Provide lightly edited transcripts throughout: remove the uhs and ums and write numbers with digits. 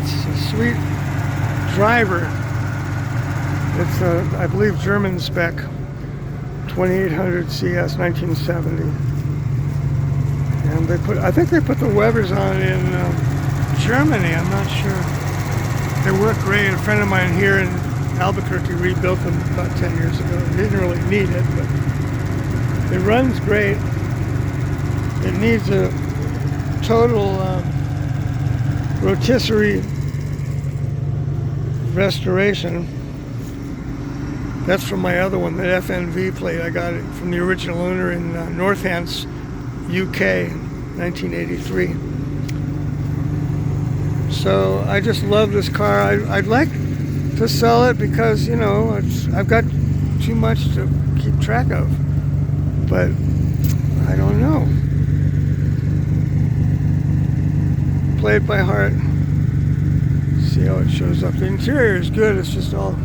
It's a sweet driver. It's a, I believe, German spec, 2800 CS, 1970. And they put, I think they put the Webers on it in Germany. I'm not sure. They work great. A friend of mine here in Albuquerque rebuilt them about 10 years ago. They didn't really need it, but it runs great. It needs a total rotisserie restoration. That's from my other one, the FNV plate. I got it from the original owner in Northants, UK, 1983. So I just love this car. I'd like to sell it because, you know, I've got too much to keep track of. But I don't know. Play it by heart. See how it shows up. The interior is good. It's just all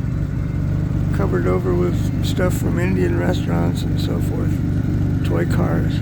covered over with stuff from Indian restaurants and so forth. Toy cars.